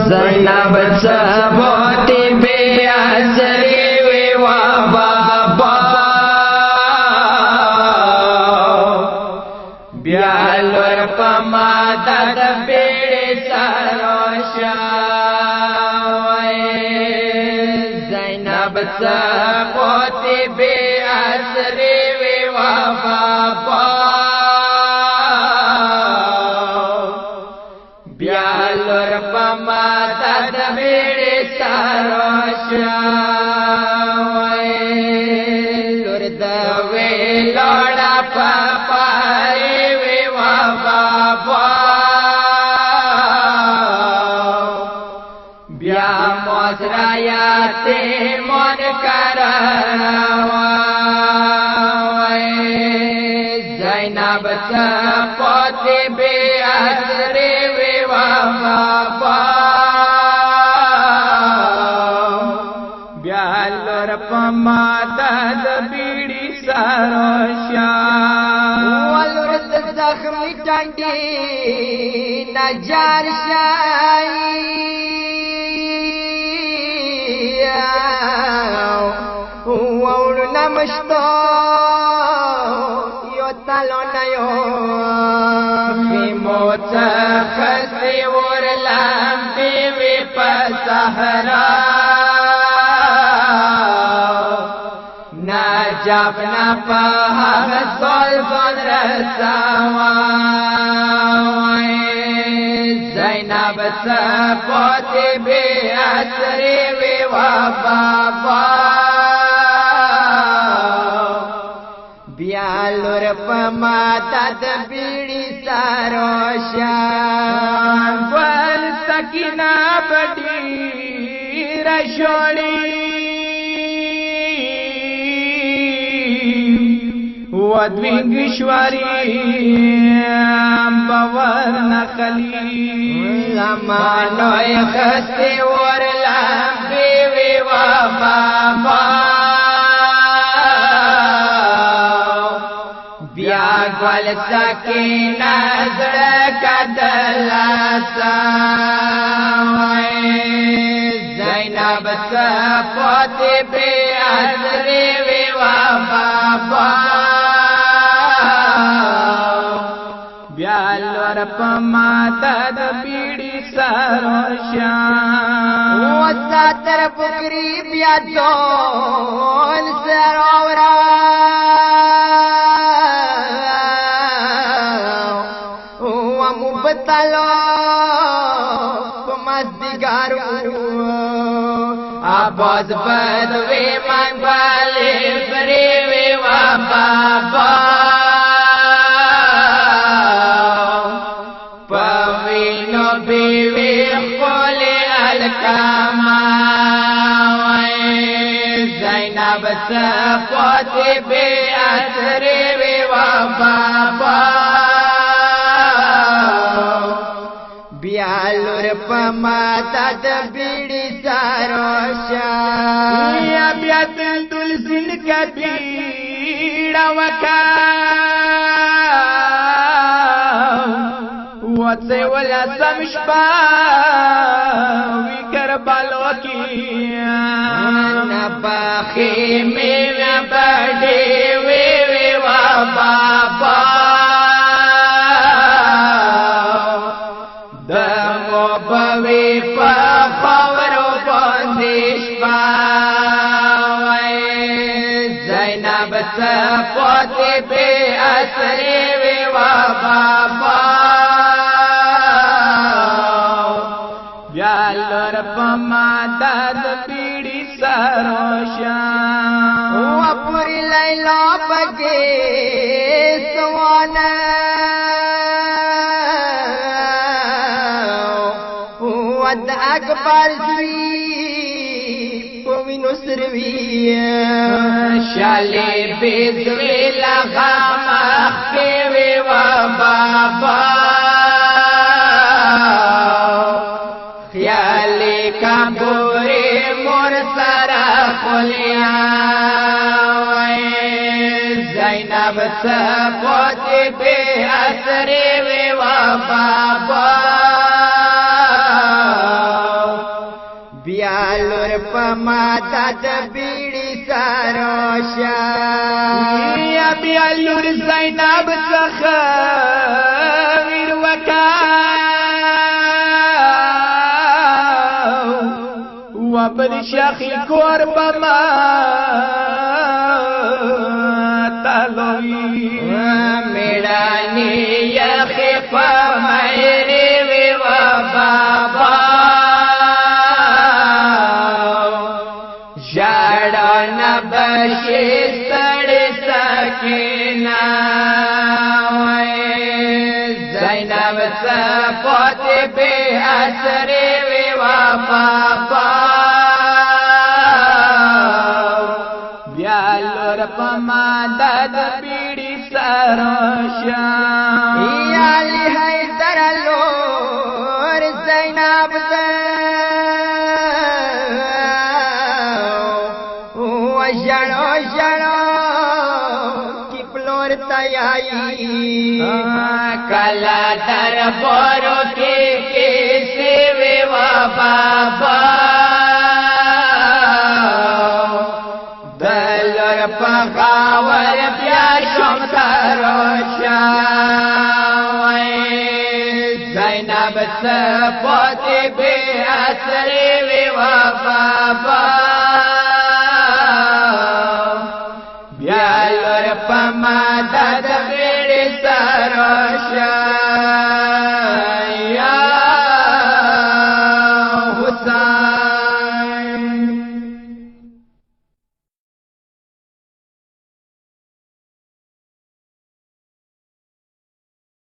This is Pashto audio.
زینب څه بے اثرې وې وا بابا بیا لور په ماته د بیړې سره شوی زینب څه بے اثرې وې وا بابا بیا لور په ماته د بیړې سره شوی لور د ویلوړه په پارې وې وا بابا بیا مزرایاتې منکر زینب څه بے اثرې وې وا بابا بیا لور په ماته د بیړې سره ولور د زخمي ټنډې نجار شای وور نمشتو یو تلو نیو خیمو څخه سی ورلمبې وې په صحرا نجف نه په هغه سلطان رسوی زینب څه بے اثرې وې وا بابا بیا لور په ماته د بیړې سره ګل سکینه په ډېره شوړې ودوینګشواري باور نخلی زمانو خسته ورلمبې وې وا بابا بیا ګل سکینه زړه کدلا سوی زینب څه بے اثرې وې وا بابا بیا لور په ماته د بیړې سره وستا تر فکری بیا ځون سره ورا بتلو مزدگارو آباد بدوی من بالی فریوی و بابا پوینو بیوی خولی الکماوی زینب څه بے اثرې وې وا بابا بیا لور په ماته د بیړې سره یا بیا دل سن کبیړه وکا وڅه ولا سمشپا وی کربالو کی نه باخې مې نه بډې وې وا بابا بوی په خاورو باندې شپه زینب څه بے اثرې وې وا بابا بیا لور په ماته د بیړې سره پوری لیلا پکې سوانه ود اکبر زوی پوینو سروی شالی بیزوی لغا مخی وی و بابا خیالی کابوری مور سرا خلیاوی زینب څه بے اثرې وې وا بابا پماتا د بیڑی سروشا یا بیا لور زینب څخه ویر وکا و بل شخی کور پما تلوی میرانی یخی پمیری وی و بابا جاڑا بشی سڑی سکینا زینب سپوت بی اثری وی و بابا بیالور پما دد بیڑی سروشا یالی حیدر لور زینب جڑو جڑو کی پلور تیائی کلا در بورو کی کسی وی و بابا دلور پخاور بیا شم سروشا زینب سپوت بی اثری وی و بابا